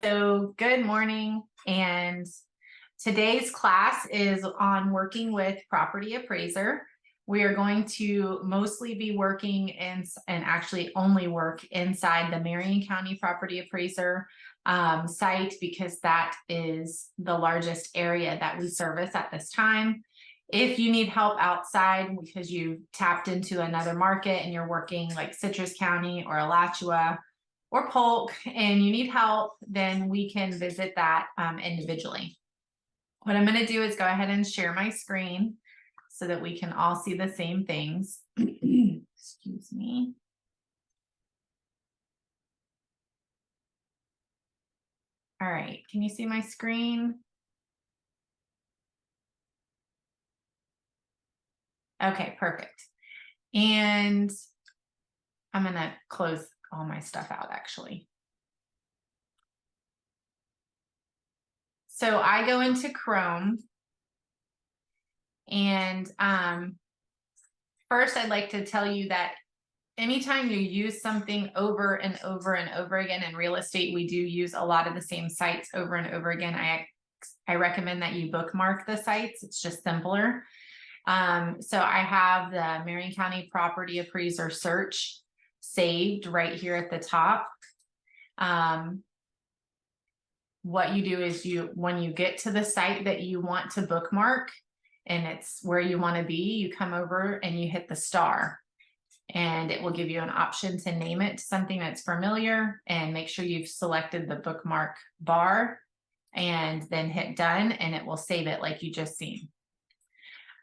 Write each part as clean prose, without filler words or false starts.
So good morning. And today's class is on working with Property Appraiser. We are going to mostly be working in and actually only work inside the Marion County Property Appraiser site because that is the largest area that we service at this time. If you need help outside because you tapped into another market and you're working like Citrus County or Alachua or Polk and you need help, then we can visit that individually. What I'm going to do is go ahead and share my screen so that we can all see the same things. Excuse me. All right, can you see my screen? Okay, perfect. And I'm going to close all my stuff out actually. So I go into Chrome and first I'd like to tell you that anytime you use something over and over and over again in real estate, we do use a lot of the same sites over and over again. I recommend that you bookmark the sites. It's just simpler. So I have the Marion County Property Appraiser search saved right here at the top. What you do is when you get to the site that you want to bookmark and it's where you want to be, you come over and you hit the star and it will give you an option to name it to something that's familiar and make sure you've selected the bookmark bar and then hit done and it will save it like you just seen.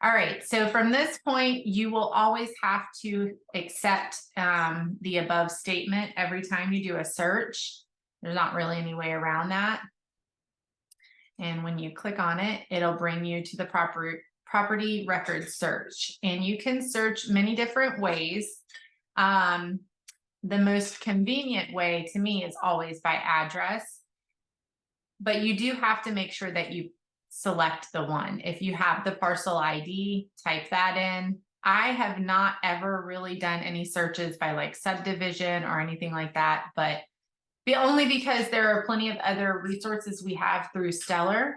All right, so from this point, you will always have to accept the above statement every time you do a search. There's not really any way around that. And when you click on it, it'll bring you to the property record search. And you can search many different ways. The most convenient way to me is always by address. But you do have to make sure that you select the one. If you have the parcel ID, type that in. I have not ever really done any searches by like subdivision or anything like that, but only because there are plenty of other resources we have through Stellar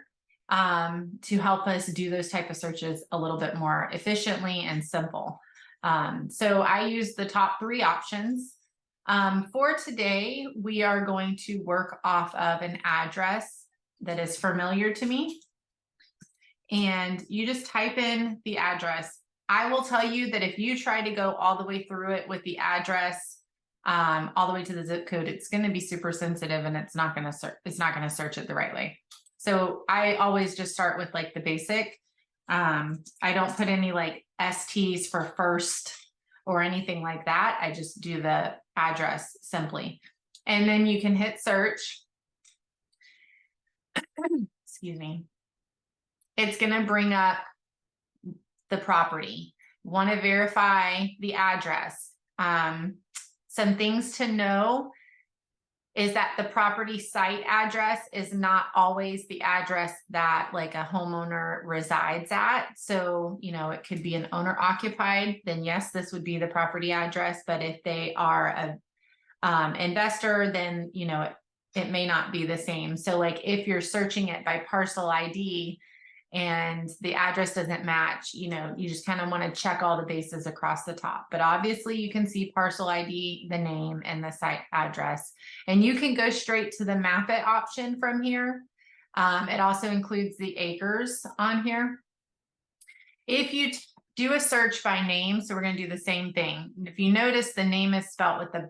to help us do those type of searches a little bit more efficiently and simple. So I use the top three options. For today, we are going to work off of an address that is familiar to me. And you just type in the address. I will tell you that if you try to go all the way through it with the address, all the way to the zip code, it's going to be super sensitive and it's not going to search it the right way. So I always just start with like the basic. I don't put any like STs for first or anything like that. I just do the address simply. And then you can hit search. Excuse me. It's going to bring up the property. Want to verify the address. Some things to know is that the property site address is not always the address that like a homeowner resides at. So, you know, it could be an owner occupied, then yes, this would be the property address. But if they are a investor, then, you know, it may not be the same. So like if you're searching it by parcel ID and the address doesn't match, you know, you just kind of want to check all the bases across the top. But obviously you can see parcel ID, the name, and the site address. And you can go straight to the map it option from here. It also includes the acres on here. If you do a search by name, so we're going to do the same thing. If you notice, the name is spelled with the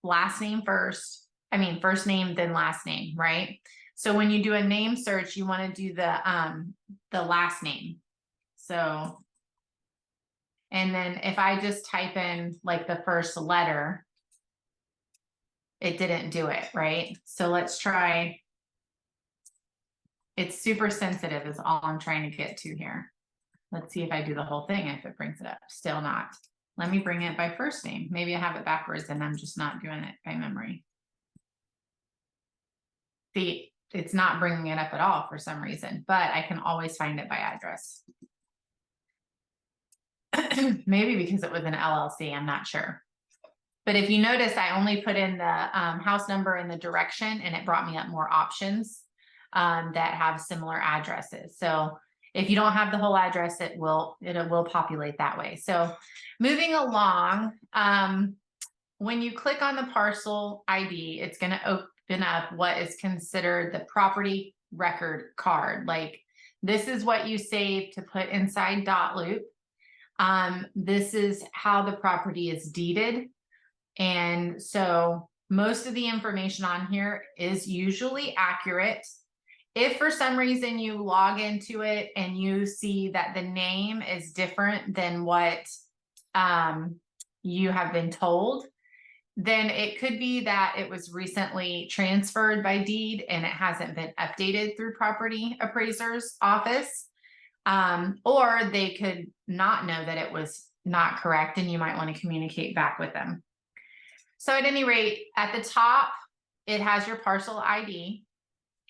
last name first. I mean, first name, then last name, right? So when you do a name search, you want to do the last name. So, and then if I just type in like the first letter, it didn't do it, right? So let's try. It's super sensitive is all I'm trying to get to here. Let's see if I do the whole thing, if it brings it up. Still not. Let me bring it by first name. Maybe I have it backwards and I'm just not doing it by memory. See, it's not bringing it up at all for some reason, but I can always find it by address. Maybe because it was an LLC, I'm not sure. But if you notice, I only put in the house number and the direction, and it brought me up more options that have similar addresses. So if you don't have the whole address, it will populate that way. So moving along, when you click on the parcel ID, it's going to open up what is considered the property record card. Like, this is what you save to put inside dot loop. This is how the property is deeded. And so most of the information on here is usually accurate. If for some reason you log into it and you see that the name is different than what you have been told, then it could be that it was recently transferred by deed and it hasn't been updated through property appraiser's office. Or they could not know that it was not correct, and you might want to communicate back with them. So at any rate, at the top, it has your parcel ID,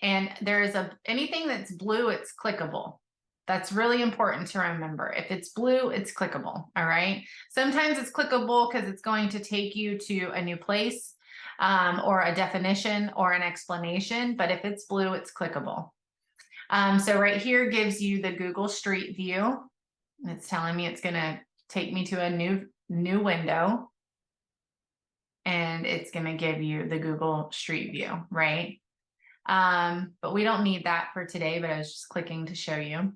and there is anything that's blue, it's clickable. That's really important to remember. If it's blue, it's clickable. All right. Sometimes it's clickable because it's going to take you to a new place, or a definition or an explanation. But if it's blue, it's clickable. So right here gives you the Google Street View. It's telling me it's going to take me to a new window. And it's going to give you the Google Street View, right? But we don't need that for today, but I was just clicking to show you.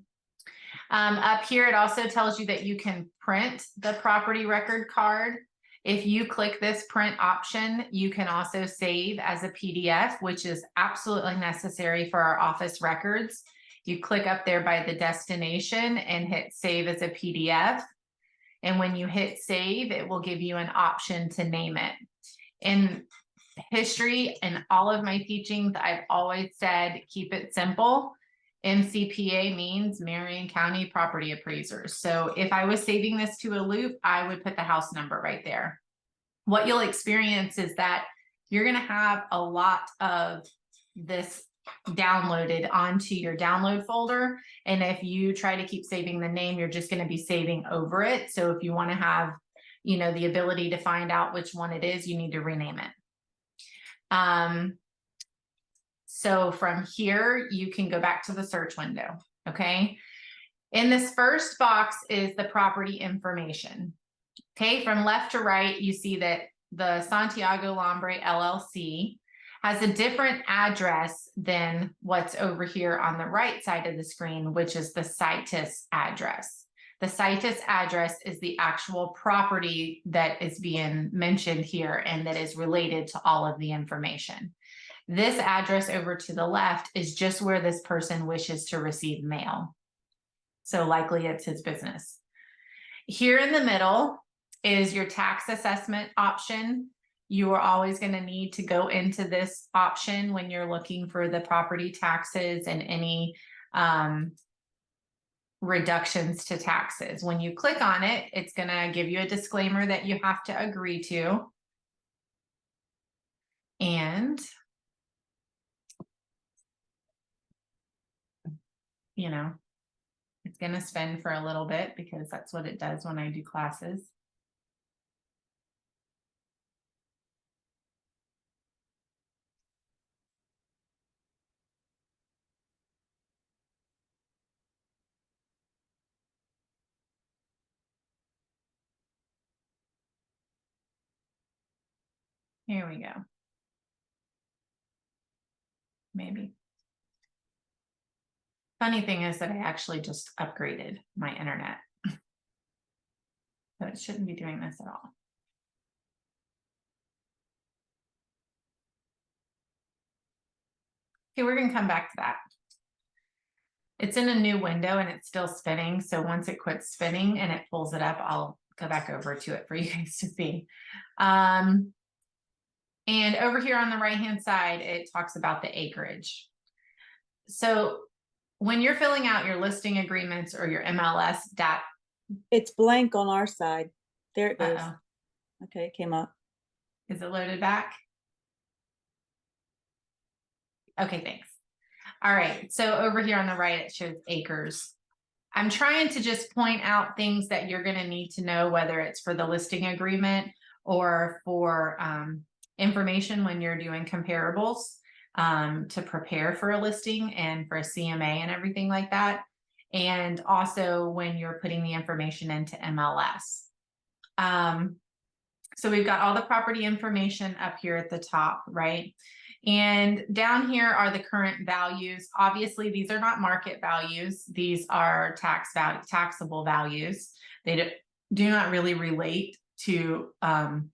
Up here, it also tells you that you can print the property record card. If you click this print option, you can also save as a PDF, which is absolutely necessary for our office records. You click up there by the destination and hit save as a PDF. And when you hit save, it will give you an option to name it. In history and all of my teachings, I've always said, keep it simple. MCPA means Marion County Property Appraisers. So if I was saving this to a loop, I would put the house number right there. What you'll experience is that you're going to have a lot of this downloaded onto your download folder. And if you try to keep saving the name, you're just going to be saving over it. So if you want to have, the ability to find out which one it is, you need to rename it. So from here, you can go back to the search window. Okay. In this first box is the property information. Okay. From left to right, you see that the Santiago Lambre LLC has a different address than what's over here on the right side of the screen, which is the situs address. The situs address is the actual property that is being mentioned here and that is related to all of the information. This address over to the left is just where this person wishes to receive mail. So likely it's his business. Here in the middle is your tax assessment option. You are always going to need to go into this option when you're looking for the property taxes and any reductions to taxes. When you click on it, it's going to give you a disclaimer that you have to agree to. And, it's going to spin for a little bit because that's what it does when I do classes. Here we go. Maybe. Funny thing is that I actually just upgraded my internet. So it shouldn't be doing this at all. Okay, we're going to come back to that. It's in a new window and it's still spinning. So once it quits spinning and it pulls it up, I'll go back over to it for you guys to see. And over here on the right-hand side, it talks about the acreage. So when you're filling out your listing agreements or your MLS data. It's blank on our side. There it goes. Okay, it came up. Is it loaded back? Okay, thanks. All right, so over here on the right, it shows acres. I'm trying to just point out things that you're going to need to know, whether it's for the listing agreement or for information when you're doing comparables to prepare for a listing and for a CMA and everything like that. And also when you're putting the information into MLS. So we've got all the property information up here at the top, right? And down here are the current values. Obviously, these are not market values. These are taxable values. They do not really relate to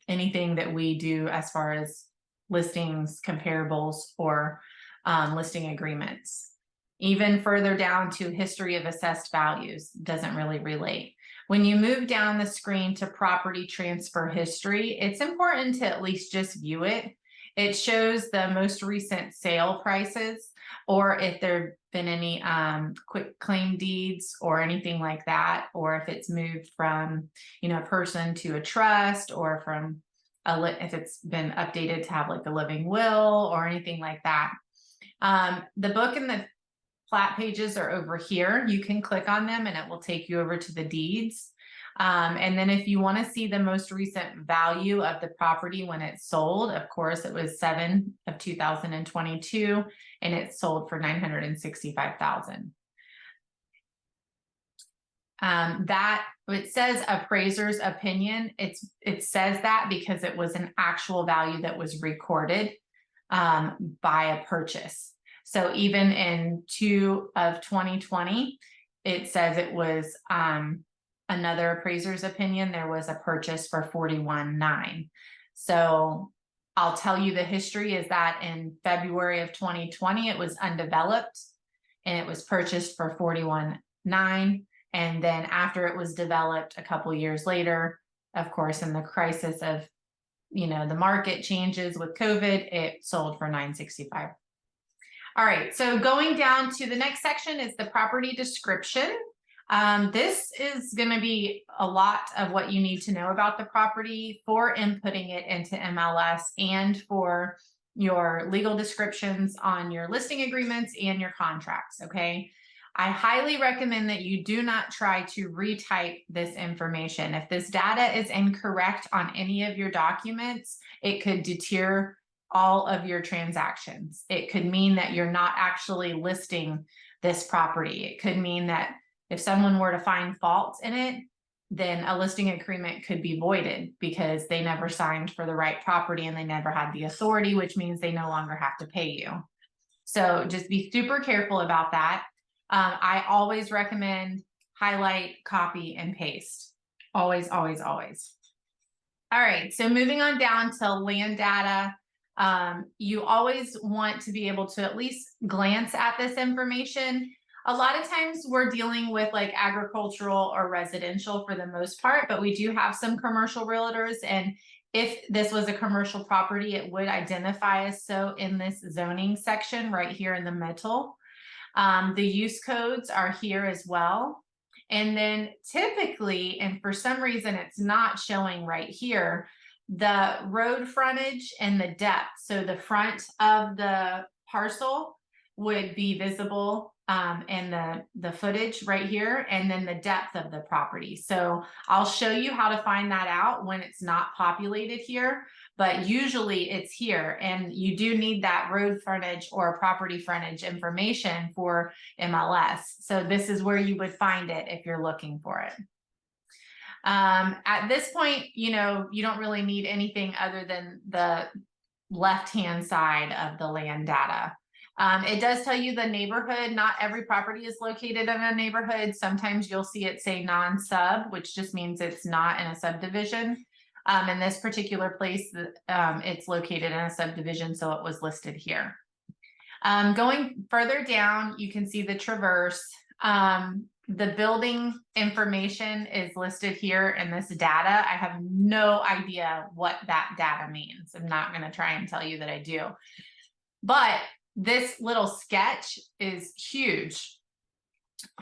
anything that we do as far as listings, comparables, or listing agreements. Even further down to history of assessed values doesn't really relate. When you move down the screen to property transfer history, it's important to at least just view it. It shows the most recent sale prices, or if there have been any quick claim deeds or anything like that, or if it's moved from, you know, a person to a trust, or from if it's been updated to have like a living will or anything like that. The book and the plat pages are over here. You can click on them and it will take you over to the deeds. And then if you want to see the most recent value of the property when it's sold, of course, it was 7 of 2022 and it sold for $965,000. That it says appraiser's opinion. It says that because it was an actual value that was recorded by a purchase. So even in 2 of 2020, it says it was another appraiser's opinion. There was a purchase for 41.9. So I'll tell you the history is that in February of 2020, it was undeveloped and it was purchased for 41.9. And then after it was developed a couple years later, of course, in the crisis of, you know, the market changes with COVID, it sold for 965. All right, so going down to the next section is the property description. This is going to be a lot of what you need to know about the property for inputting it into MLS and for your legal descriptions on your listing agreements and your contracts, okay? I highly recommend that you do not try to retype this information. If this data is incorrect on any of your documents, it could deter all of your transactions. It could mean that you're not actually listing this property. It could mean that if someone were to find faults in it, then a listing agreement could be voided because they never signed for the right property and they never had the authority, which means they no longer have to pay you. So just be super careful about that. I always recommend highlight, copy, and paste. Always, always, always. All right, so moving on down to land data. You always want to be able to at least glance at this information. A lot of times we're dealing with like agricultural or residential for the most part, but we do have some commercial realtors. And if this was a commercial property, it would identify as so in this zoning section right here in the middle. The use codes are here as well. And then typically, and for some reason it's not showing right here, the road frontage and the depth. So the front of the parcel would be visible and the footage right here, and then the depth of the property. So I'll show you how to find that out when it's not populated here, but usually it's here, and you do need that road frontage or property frontage information for MLS. So this is where you would find it if you're looking for it. At this point, you know, you don't really need anything other than the left-hand side of the land data. It does tell you the neighborhood. Not every property is located in a neighborhood. Sometimes you'll see it say non-sub, which just means it's not in a subdivision. In this particular place, it's located in a subdivision, so it was listed here. Going further down, you can see the traverse. The building information is listed here in this data. I have no idea what that data means. I'm not going to try and tell you that I do. But this little sketch is huge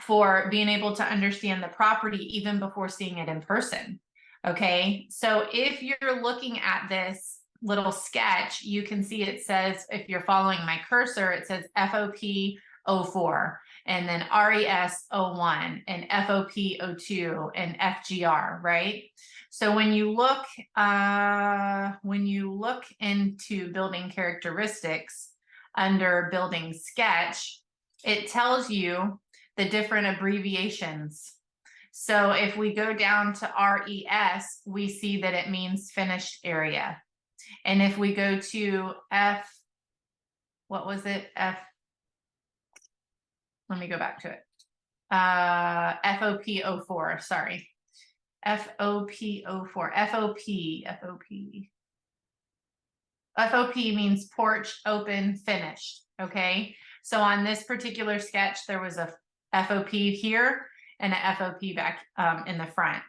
for being able to understand the property even before seeing it in person. Okay, so if you're looking at this little sketch, you can see it says, if you're following my cursor, it says FOP 04 and then RES 01 and FOP 02 and FGR, right? So when you look into building characteristics under building sketch, it tells you the different abbreviations. So if we go down to RES, we see that it means finished area. And if we go to what was it? Let me go back to it. FOP04, sorry. FOP04, FOP means porch, open, finished, okay? So on this particular sketch, there was a FOP here and a FOP back in the front.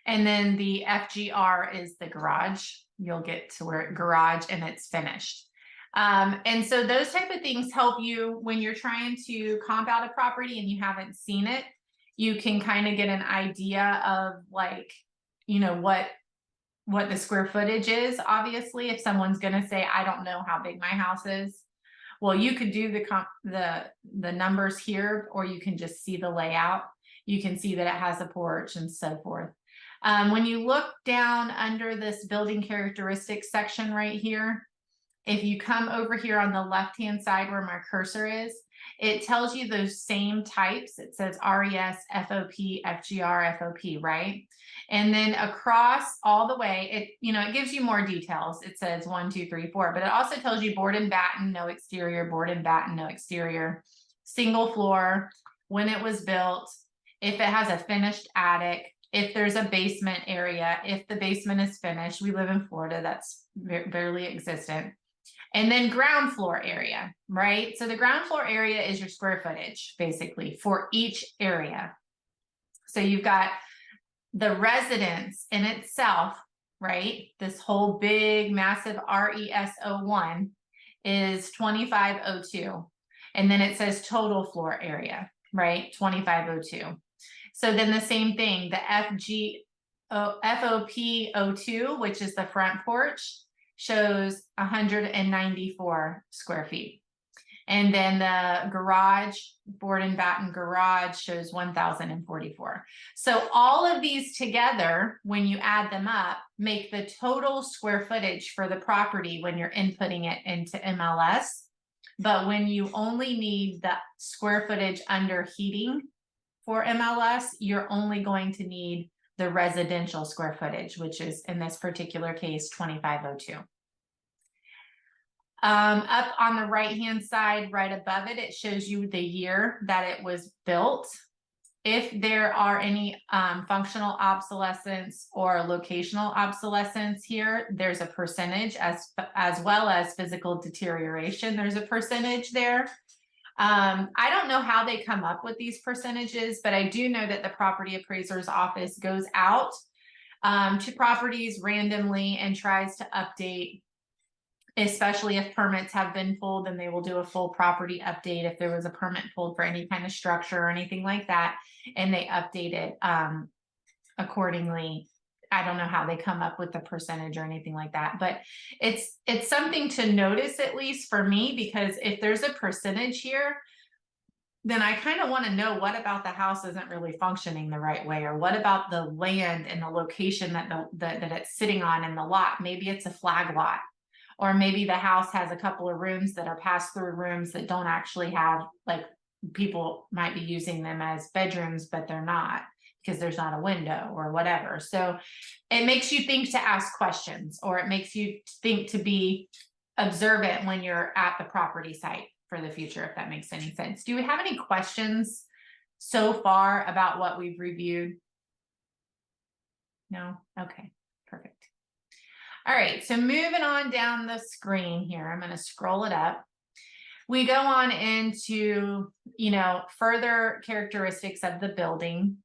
And then the FGR is the garage. You'll get to where garage and it's finished. And so those type of things help you when you're trying to comp out a property and you haven't seen it. You can kind of get an idea of like, you know, what the square footage is. Obviously, if someone's going to say, I don't know how big my house is. Well, you could do the numbers here, or you can just see the layout. You can see that it has a porch and so forth. When you look down under this building characteristics section right here, if you come over here on the left-hand side where my cursor is, it tells you those same types. It says RES, FOP, FGR, FOP, right? And then across all the way, it gives you more details. It says 1, 2, 3, 4, but it also tells you board and batten, no exterior, board and batten, no exterior, single floor, when it was built, if it has a finished attic, if there's a basement area, if the basement is finished. We live in Florida, that's barely existent. And then ground floor area, right? So the ground floor area is your square footage, basically, for each area. So you've got the residence in itself, right? This whole big, massive RES01 is 2502. And then it says total floor area, right? 2502. So then the same thing, the FOP02, which is the front porch, shows 194 square feet. And then the garage, board and batten garage, shows 1,044. So all of these together, when you add them up, make the total square footage for the property when you're inputting it into MLS. But when you only need the square footage under heating for MLS, you're only going to need the residential square footage, which is in this particular case, 2502. Up on the right-hand side, right above it, it shows you the year that it was built. If there are any functional obsolescence or locational obsolescence here, there's a percentage, as well as physical deterioration. There's a percentage there. I don't know how they come up with these percentages, but I do know that the property appraiser's office goes out to properties randomly and tries to update, especially if permits have been pulled, then they will do a full property update if there was a permit pulled for any kind of structure or anything like that, and they update it accordingly. I don't know how they come up with the percentage or anything like that, but it's something to notice, at least for me, because if there's a percentage here, then I kind of want to know what about the house isn't really functioning the right way, or what about the land and the location that it's sitting on in the lot. Maybe it's a flag lot, or maybe the house has a couple of rooms that are pass-through rooms that don't actually have, like, people might be using them as bedrooms, but they're not, because there's not a window or whatever. So it makes you think to ask questions, or it makes you think to be observant when you're at the property site for the future, if that makes any sense. Do we have any questions so far about what we've reviewed? No? Okay, perfect. All right, so moving on down the screen here, I'm going to scroll it up. We go on into, further characteristics of the building.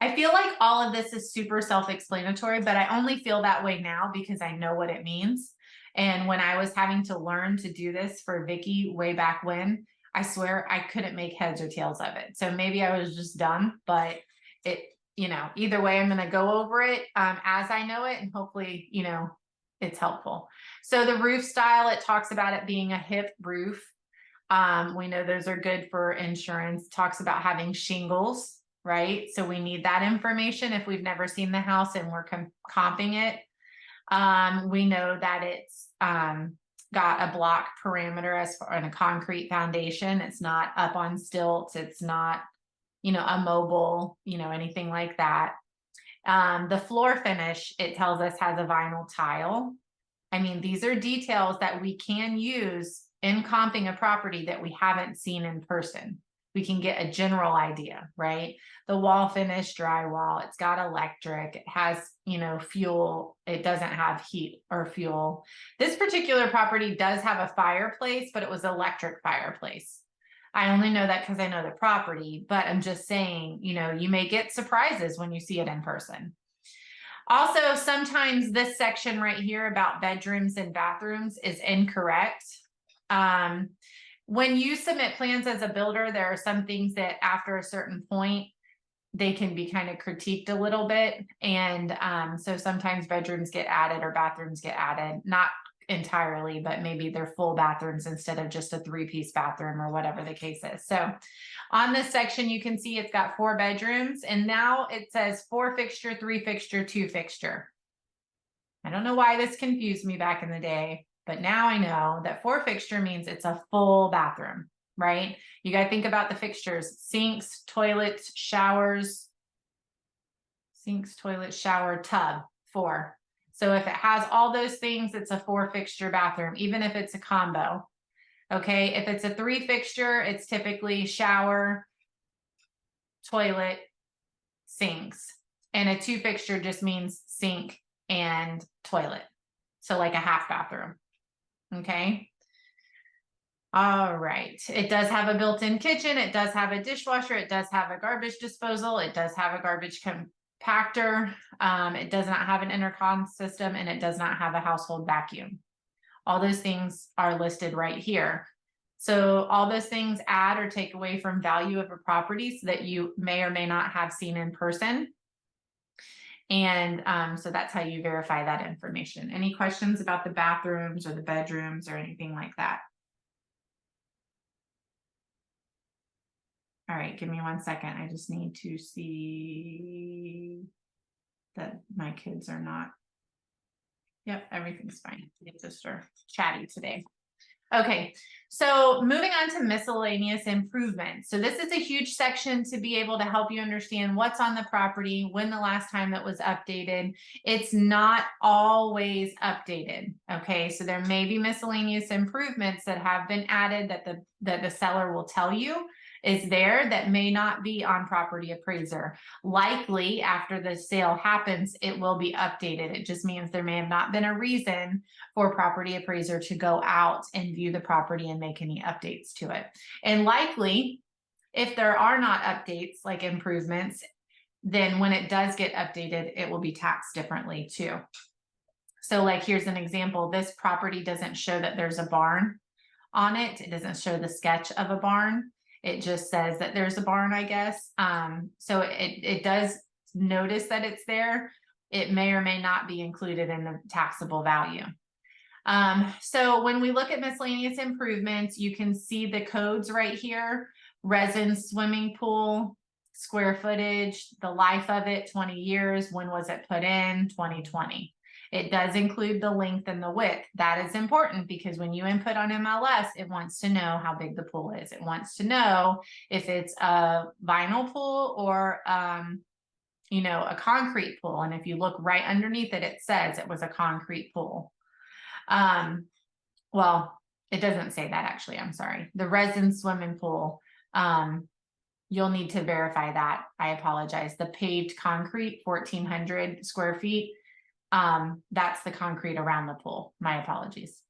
I feel like all of this is super self-explanatory, but I only feel that way now because I know what it means. And when I was having to learn to do this for Vicky way back when, I swear I couldn't make heads or tails of it. So maybe I was just dumb, but either way, I'm going to go over it as I know it, and hopefully, it's helpful. So the roof style, it talks about it being a hip roof. We know those are good for insurance. Talks about having shingles, right? So we need that information if we've never seen the house and we're comping it. We know that it's got a block parameter as far, and a concrete foundation. It's not up on stilts. It's not, a mobile, anything like that. The floor finish, it tells us, has a vinyl tile. I mean, these are details that we can use in comping a property that we haven't seen in person. We can get a general idea, right? The wall finish, drywall, it's got electric, it has, fuel, it doesn't have heat or fuel. This particular property does have a fireplace, but it was electric fireplace. I only know that because I know the property, but I'm just saying, you may get surprises when you see it in person. Also, sometimes this section right here about bedrooms and bathrooms is incorrect. When you submit plans as a builder, there are some things that after a certain point, they can be kind of critiqued a little bit. And so sometimes bedrooms get added or bathrooms get added, not entirely, but maybe they're full bathrooms instead of just a 3-piece bathroom or whatever the case is. So on this section, you can see it's got 4 bedrooms, and now it says 4 fixture, 3 fixture, 2 fixture. I don't know why this confused me back in the day, but now I know that 4 fixture means it's a full bathroom, right? You got to think about the fixtures: sinks, toilets, showers, shower, tub, 4. So if it has all those things, it's a 4 fixture bathroom, even if it's a combo. Okay, if it's a 3 fixture, it's typically shower, toilet, sinks. And a 2 fixture just means sink and toilet. So like a half bathroom. Okay. All right. It does have a built-in kitchen. It does have a dishwasher. It does have a garbage disposal. It does have a garbage compactor. It does not have an intercom system, and it does not have a household vacuum. All those things are listed right here. So all those things add or take away from value of a property so that you may or may not have seen in person. And so that's how you verify that information. Any questions about the bathrooms or the bedrooms or anything like that? All right, give me 1 second. I just need to see that my kids are not. Yep, everything's fine. It's just chatty today. Okay, so moving on to miscellaneous improvements. So this is a huge section to be able to help you understand what's on the property, when the last time it was updated. It's not always updated. Okay, so there may be miscellaneous improvements that have been added that the seller will tell you is there that may not be on Property Appraiser. Likely after the sale happens, it will be updated. It just means there may have not been a reason for Property Appraiser to go out and view the property and make any updates to it. And likely, if there are not updates like improvements, then when it does get updated, it will be taxed differently too. So like, here's an example. This property doesn't show that there's a barn on it. It doesn't show the sketch of a barn. It just says that there's a barn, I guess. So it does notice that it's there. It may or may not be included in the taxable value. So when we look at miscellaneous improvements, you can see the codes right here: resin swimming pool, square footage, the life of it, 20 years. When was it put in? 2020. It does include the length and the width. That is important because when you input on MLS, it wants to know how big the pool is. It wants to know if it's a vinyl pool or, a concrete pool. And if you look right underneath it, it says it was a concrete pool. Well, it doesn't say that actually. I'm sorry. The resin swimming pool, you'll need to verify that. I apologize. The paved concrete, 1,400 square feet. That's the concrete around the pool. My apologies.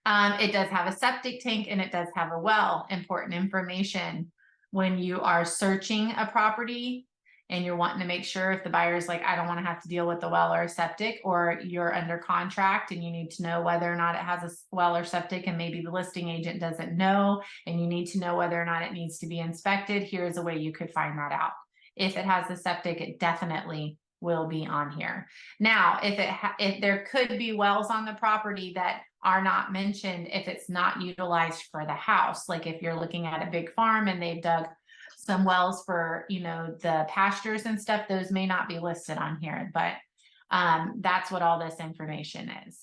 It does have a septic tank and it does have a well. Important information when you are searching a property and you're wanting to make sure if the buyer's like, I don't want to have to deal with the well or a septic, or you're under contract and you need to know whether or not it has a well or septic, and maybe the listing agent doesn't know, and you need to know whether or not it needs to be inspected. Here's a way you could find that out. If it has a septic, it definitely will be on here. Now, if there could be wells on the property that are not mentioned if it's not utilized for the house, like if you're looking at a big farm and they've dug some wells for, you know, the pastures and stuff, those may not be listed on here, but that's what all this information is.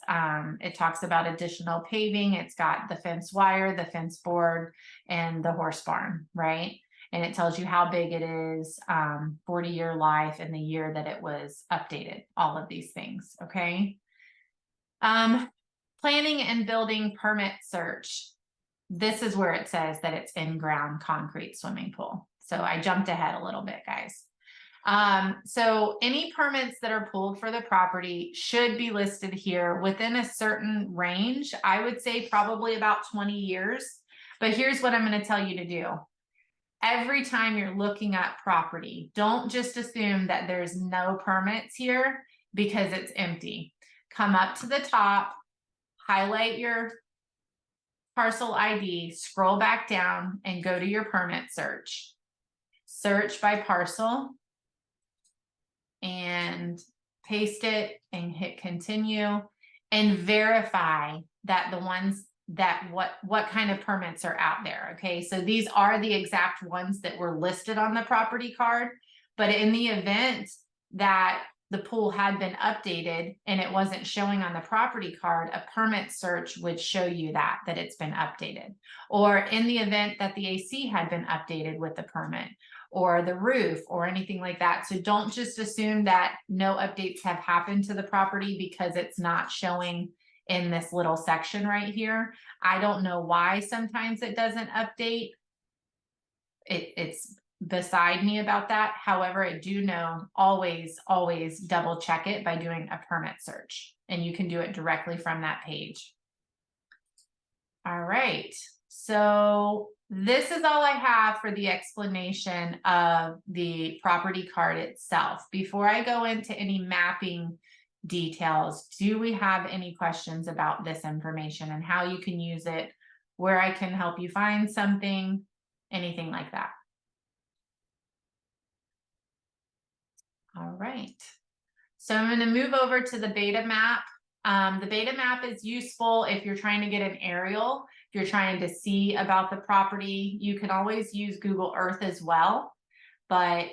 It talks about additional paving. It's got the fence wire, the fence board, and the horse barn, right? And it tells you how big it is, 40-year life, and the year that it was updated, all of these things, okay? Planning and building permit search. This is where it says that it's in-ground concrete swimming pool. So I jumped ahead a little bit, guys. So any permits that are pulled for the property should be listed here within a certain range. I would say probably about 20 years. But here's what I'm going to tell you to do. Every time you're looking at property, don't just assume that there's no permits here because it's empty. Come up to the top, highlight your parcel ID, scroll back down, and go to your permit search. Search by parcel and paste it and hit continue and verify that the ones that what kind of permits are out there. Okay, so these are the exact ones that were listed on the property card, but in the event that the pool had been updated and it wasn't showing on the property card, a permit search would show you that it's been updated. Or in the event that the AC had been updated with the permit, or the roof, or anything like that. So don't just assume that no updates have happened to the property because it's not showing in this little section right here. I don't know why sometimes it doesn't update. It's beside me about that. However, I do know always double check it by doing a permit search, and you can do it directly from that page. All right, so this is all I have for the explanation of the property card itself. Before I go into any mapping details, do we have any questions about this information and how you can use it, where I can help you find something, anything like that? All right, so I'm going to move over to the beta map. The beta map is useful if you're trying to get an aerial, if you're trying to see about the property. You can always use Google Earth as well, but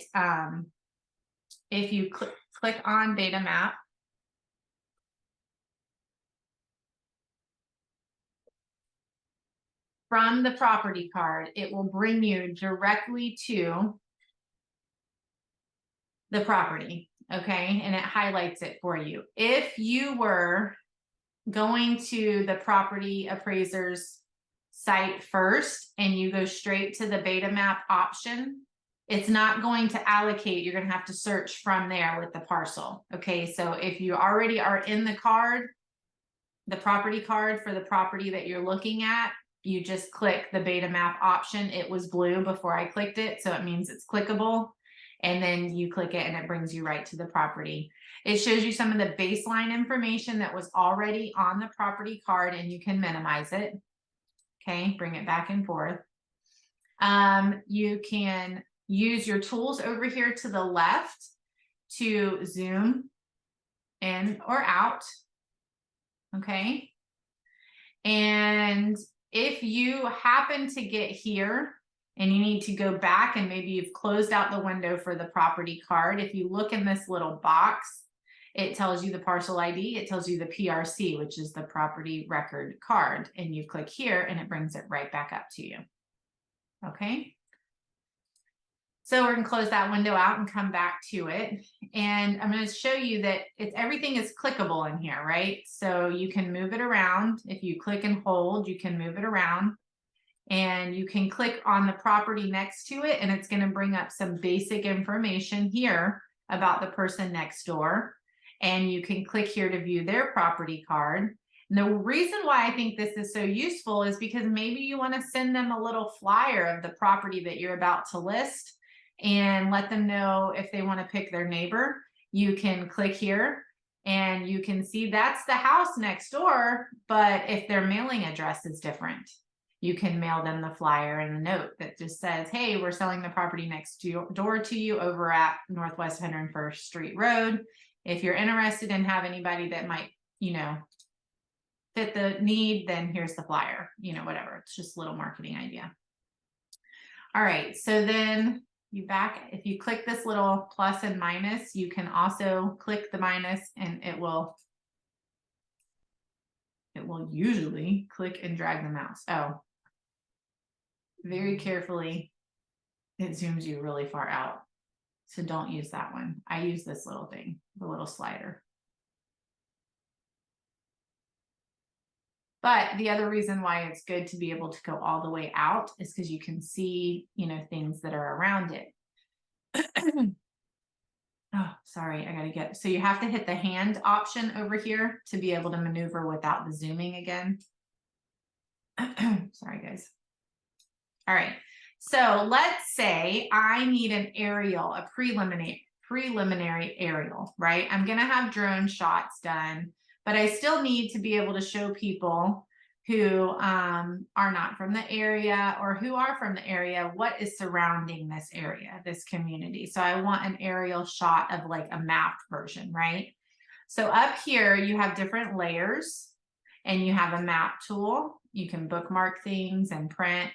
if you click on beta map, from the property card, it will bring you directly to the property, okay? And it highlights it for you. If you were going to the property appraiser's site first and you go straight to the beta map option, it's not going to allocate. You're going to have to search from there with the parcel. Okay, so if you already are in the card, the property card for the property that you're looking at, you just click the beta map option. It was blue before I clicked it, so it means it's clickable. And then you click it and it brings you right to the property. It shows you some of the baseline information that was already on the property card, and you can minimize it. Okay, bring it back and forth. You can use your tools over here to the left to zoom in or out. Okay. And if you happen to get here and you need to go back and maybe you've closed out the window for the property card, if you look in this little box, it tells you the parcel ID, it tells you the PRC, which is the property record card, and you click here and it brings it right back up to you. Okay. So we're gonna close that window out and come back to it. And I'm gonna show you that everything is clickable in here, right? So you can move it around. If you click and hold, you can move it around. And you can click on the property next to it, and it's gonna bring up some basic information here about the person next door. And you can click here to view their property card. And the reason why I think this is so useful is because maybe you wanna send them a little flyer of the property that you're about to list and let them know if they want to pick their neighbor. You can click here and you can see that's the house next door, but if their mailing address is different, you can mail them the flyer and a note that just says, hey, we're selling the property next door to you over at Northwest 101st Street Road. If you're interested in have anybody that might, you know, fit the need, then here's the flyer, you know, whatever. It's just a little marketing idea. All right, so then if you click this little plus and minus, you can also click the minus and it will usually click and drag the mouse. Oh, very carefully, it zooms you really far out. So don't use that one. I use this little thing, the little slider. But the other reason why it's good to be able to go all the way out is because you can see, things that are around it. Oh, sorry, I gotta get, so you have to hit the hand option over here to be able to maneuver without the zooming again. Sorry, guys. All right, so let's say I need an aerial, a preliminary aerial, right? I'm gonna have drone shots done, but I still need to be able to show people who are not from the area or who are from the area what is surrounding this area, this community. So I want an aerial shot of like a mapped version, right? So up here you have different layers and you have a map tool. You can bookmark things and print.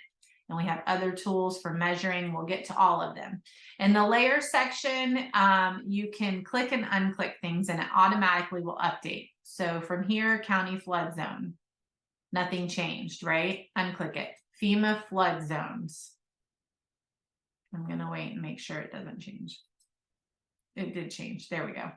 And we have other tools for measuring. We'll get to all of them. In the layer section, you can click and unclick things and it automatically will update. So from here, county flood zone. Nothing changed, right? Unclick it. FEMA flood zones. I'm going to wait and make sure it doesn't change. It did change. There we go.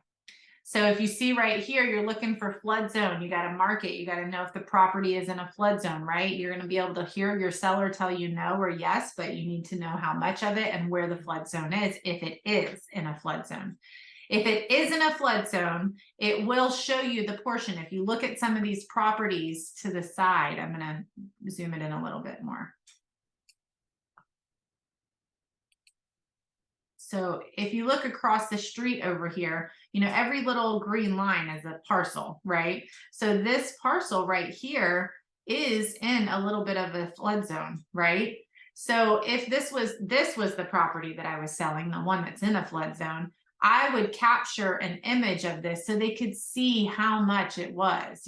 So if you see right here, you're looking for flood zone, you got to mark it. You got to know if the property is in a flood zone, right? You're going to be able to hear your seller tell you no or yes, but you need to know how much of it and where the flood zone is if it is in a flood zone. If it is in a flood zone, it will show you the portion. If you look at some of these properties to the side, I'm going to zoom it in a little bit more. So if you look across the street over here, every little green line is a parcel, right? So this parcel right here is in a little bit of a flood zone, right? So if this was the property that I was selling, the one that's in a flood zone, I would capture an image of this so they could see how much it was,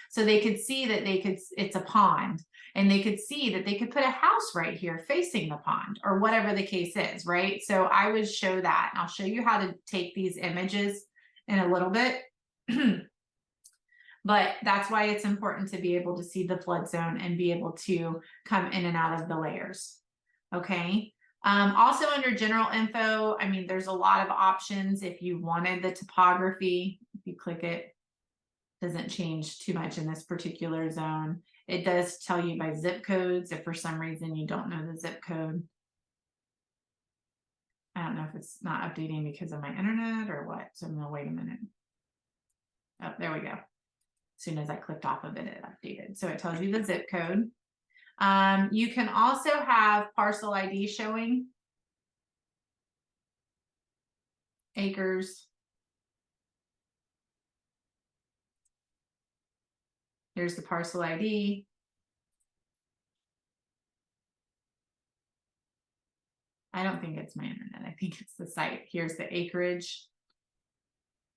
so they could see that it's a pond. And they could see that they could put a house right here facing the pond or whatever the case is, right? So I would show that. And I'll show you how to take these images in a little bit. But that's why it's important to be able to see the flood zone and be able to come in and out of the layers. Okay. Also under general info, there's a lot of options. If you wanted the topography, if you click it, doesn't change too much in this particular zone. It does tell you by zip codes if for some reason you don't know the zip code. I don't know if it's not updating because of my internet or what. So I'm going to wait a minute. Oh, there we go. As soon as I clicked off of it, it updated. So it tells you the zip code. You can also have parcel ID showing. Acres. Here's the parcel ID. I don't think it's my internet. I think it's the site. Here's the acreage.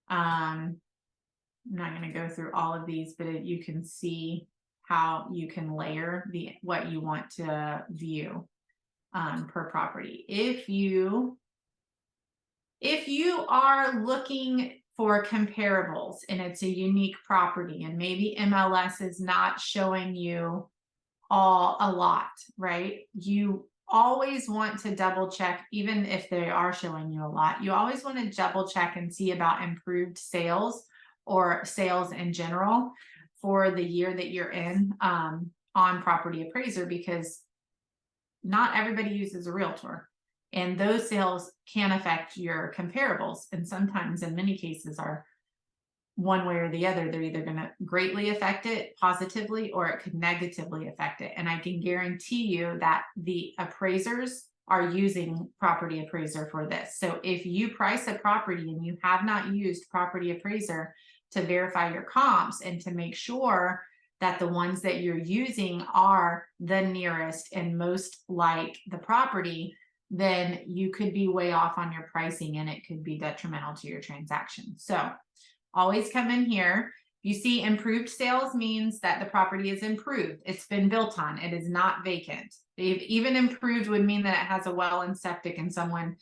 I'm not going to go through all of these, but you can see how you can layer what you want to view per property. If you are looking for comparables and it's a unique property and maybe MLS is not showing you a lot, right? You always want to double check, even if they are showing you a lot, you always want to double check and see about improved sales or sales in general for the year that you're in on Property Appraiser, because not everybody uses a realtor. And those sales can affect your comparables. And sometimes in many cases are one way or the other. They're either going to greatly affect it positively or it could negatively affect it. And I can guarantee you that the appraisers are using Property Appraiser for this. So if you price a property and you have not used Property Appraiser to verify your comps and to make sure that the ones that you're using are the nearest and most like the property, then you could be way off on your pricing and it could be detrimental to your transaction. So always come in here You see improved sales means that the property is improved. It's been built on. It is not vacant. Even improved would mean that it has a well and septic and someone,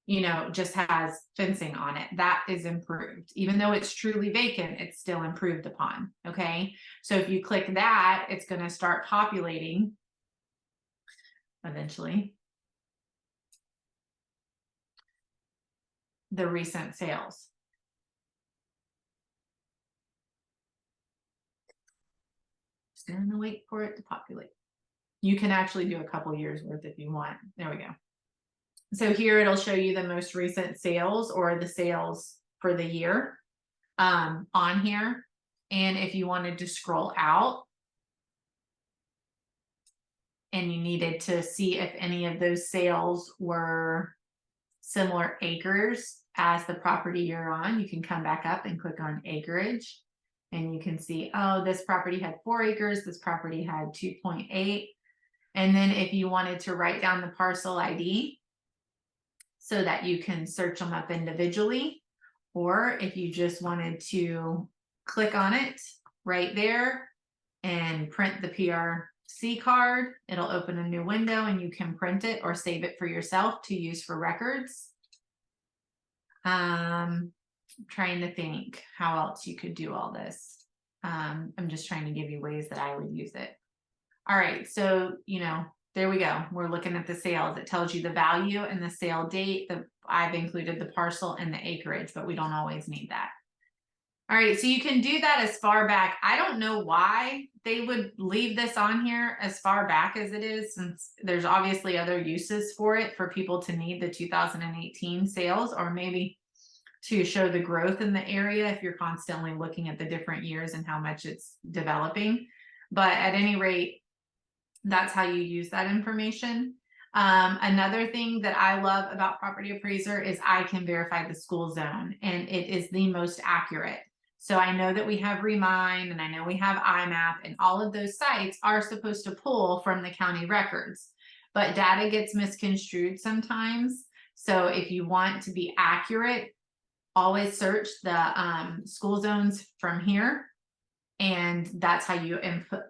you know, just has fencing on it. That is improved. Even though it's truly vacant, it's still improved upon. Okay. So if you click that, it's going to start populating eventually the recent sales. Just going to wait for it to populate. You can actually do a couple years worth if you want. There we go. So here it'll show you the most recent sales or the sales for the year on here. And if you wanted to scroll out and you needed to see if any of those sales were similar acres as the property you're on, you can come back up and click on acreage. And you can see, oh, this property had 4 acres. This property had 2.8. And then if you wanted to write down the parcel ID so that you can search them up individually, or if you just wanted to click on it right there and print the PRC card, it'll open a new window and you can print it or save it for yourself to use for records. Trying to think how else you could do all this. I'm just trying to give you ways that I would use it. All right, so, you know, there we go. We're looking at the sales. It tells you the value and the sale date. I've included the parcel and the acreage, but we don't always need that. All right, so you can do that as far back. I don't know why they would leave this on here as far back as it is, since there's obviously other uses for it for people to need the 2018 sales, or maybe to show the growth in the area if you're constantly looking at the different years and how much it's developing. But at any rate, that's how you use that information. Another thing that I love about Property Appraiser is I can verify the school zone, and it is the most accurate. So I know that we have Remind and I know we have IMAP, and all of those sites are supposed to pull from the county records, but data gets misconstrued sometimes. So if you want to be accurate, always search the school zones from here. And that's how you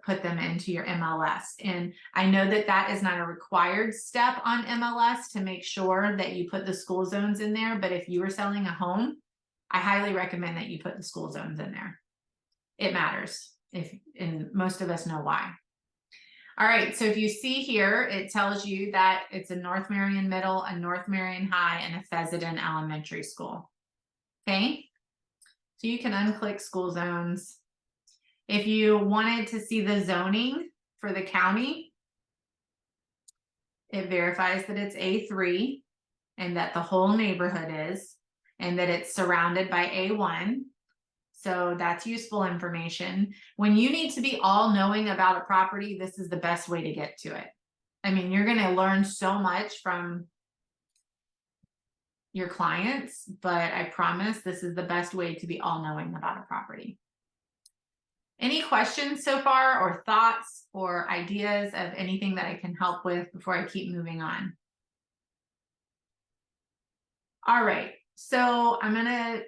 put them into your MLS. And I know that that is not a required step on MLS to make sure that you put the school zones in there. But if you were selling a home, I highly recommend that you put the school zones in there. It matters, and most of us know why. All right, so if you see here, it tells you that it's a North Marion Middle, a North Marion High, and a Fezenden Elementary School. Okay, so you can unclick school zones. If you wanted to see the zoning for the county, it verifies that it's A3 and that the whole neighborhood is, and that it's surrounded by A1. So that's useful information. When you need to be all knowing about a property, this is the best way to get to it. I mean, you're going to learn so much from your clients, but I promise this is the best way to be all knowing about a property. Any questions so far, or thoughts or ideas of anything that I can help with before I keep moving on? All right, so I'm gonna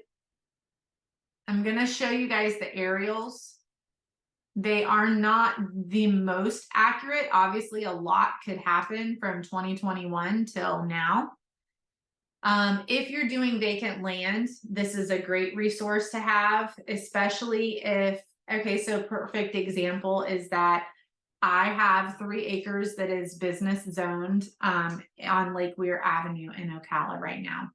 show you guys the aerials. They are not the most accurate. Obviously, a lot could happen from 2021 till now. If you're doing vacant land, this is a great resource to have, especially if, okay, so perfect example is that I have 3 acres that is business zoned on Lake Weir Avenue in Ocala right now.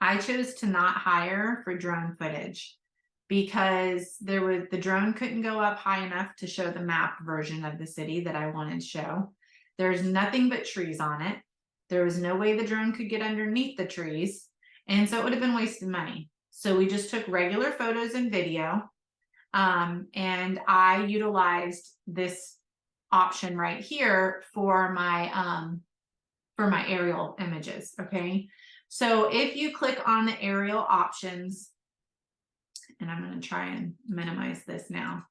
I chose to not hire for drone footage because the drone couldn't go up high enough to show the map version of the city that I wanted to show. There's nothing but trees on it. There was no way the drone could get underneath the trees. And so it would have been wasted money. So we just took regular photos and video. And I utilized this option right here for my aerial images. Okay. So if you click on the aerial options, and I'm going to try and minimize this now,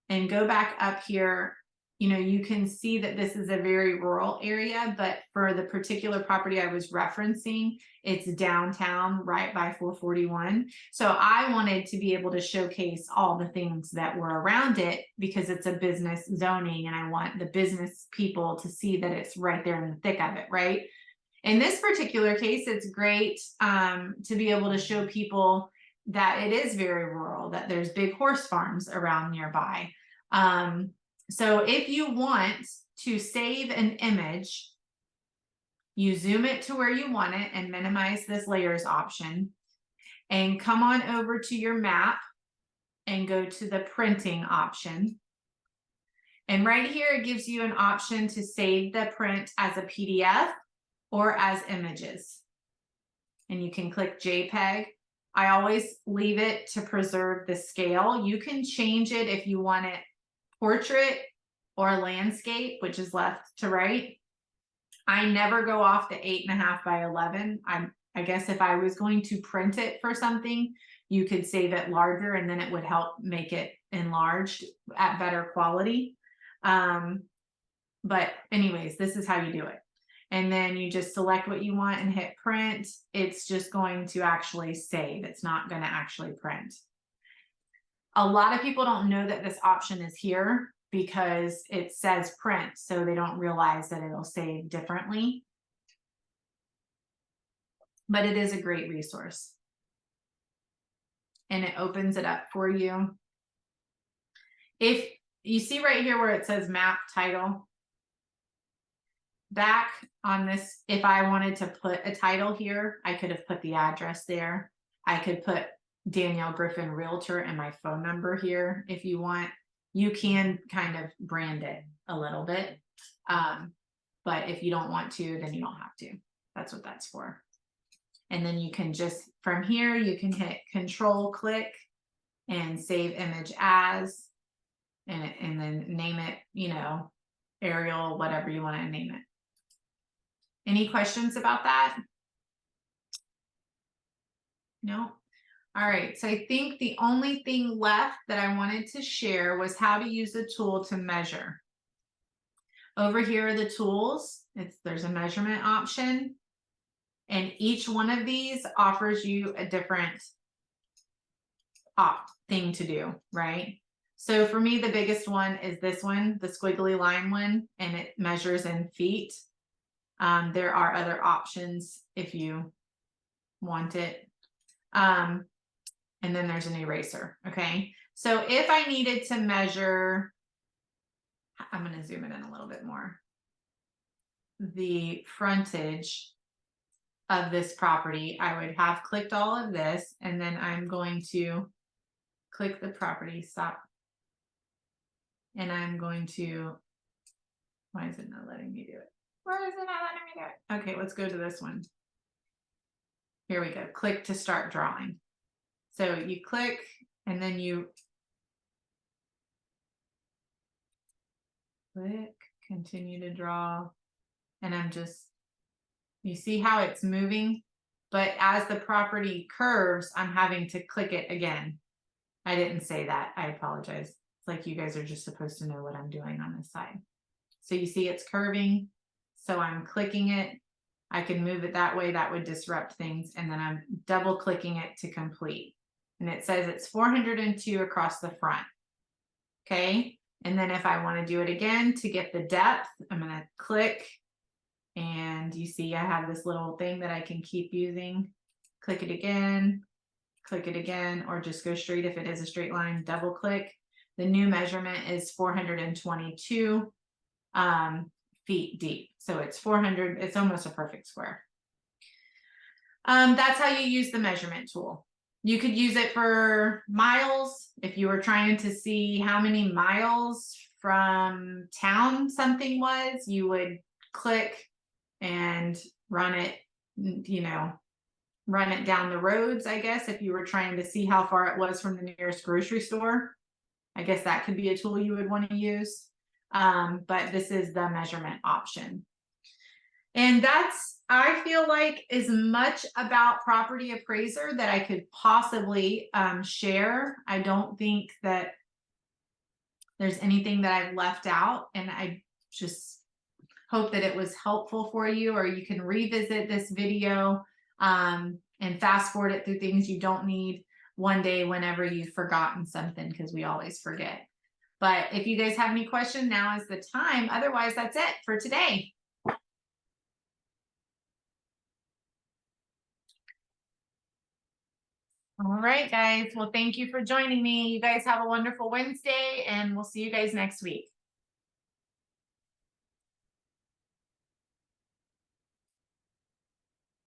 and go back up here you know, you can see that this is a very rural area, but for the particular property I was referencing, it's downtown right by 441. So I wanted to be able to showcase all the things that were around it because it's a business zoning and I want the business people to see that it's right there in the thick of it, right? In this particular case, it's great to be able to show people that it is very rural, that there's big horse farms around nearby. So if you want to save an image, you zoom it to where you want it and minimize this layers option and come on over to your map and go to the printing option. And right here, it gives you an option to save the print as a PDF or as images. And you can click JPEG. I always leave it to preserve the scale. You can change it if you want it portrait or landscape, which is left to right. I never go off the 8.5 by 11. I guess if I was going to print it for something, you could save it larger and then it would help make it enlarged at better quality. But anyways, this is how you do it. And then you just select what you want and hit print. It's just going to actually save. It's not going to actually print. A lot of people don't know that this option is here because it says print, so they don't realize that it'll save differently. But it is a great resource. And it opens it up for you. If you see right here where it says map title, back on this, if I wanted to put a title here, I could have put the address there. I could put Danielle Griffin Realtor and my phone number here. If you want, you can kind of brand it a little bit. But if you don't want to, then you don't have to. That's what that's for. And then you can just, from here, you can hit Control click and save image as, and then name it, you know, Arial, whatever you want to name it. Any questions about that? No? All right, so I think the only thing left that I wanted to share was how to use the tool to measure. Over here are the tools. There's a measurement option. And each one of these offers you a different thing to do, right? So for me, the biggest one is this one, the squiggly line one, and it measures in feet. There are other options if you want it. And then there's an eraser, okay? So if I needed to measure, I'm gonna zoom it in a little bit more, the frontage of this property, I would have clicked all of this, and then I'm going to click the property, stop. And I'm going to, why is it not letting me do it? Why is it not letting me do it? Okay, let's go to this one. Here we go, click to start drawing. So you click and then you click, continue to draw. And I'm just, you see how it's moving? But as the property curves, I'm having to click it again. I didn't say that, I apologize. It's like you guys are just supposed to know what I'm doing on this side. So you see it's curving. So I'm clicking it. I can move it that way, that would disrupt things. And then I'm double clicking it to complete. And it says it's 402 across the front. Okay. And then if I want to do it again to get the depth, I'm going to click. And you see I have this little thing that I can keep using. Click it again, or just go straight if it is a straight line, double click. The new measurement is 422 feet deep. So it's 400, it's almost a perfect square. That's how you use the measurement tool. You could use it for miles. If you were trying to see how many miles from town something was, you would click and run it, you know, run it down the roads, I guess, if you were trying to see how far it was from the nearest grocery store. I guess that could be a tool you would want to use. But this is the measurement option. And that's, I feel like, as much about Property Appraiser that I could possibly share. I don't think that there's anything that I've left out, and I just hope that it was helpful for you, or you can revisit this video and fast forward it through things you don't need one day whenever you've forgotten something, because we always forget. But if you guys have any questions, now is the time. Otherwise, that's it for today. All right, guys. Well, thank you for joining me. You guys have a wonderful Wednesday, and we'll see you guys next week.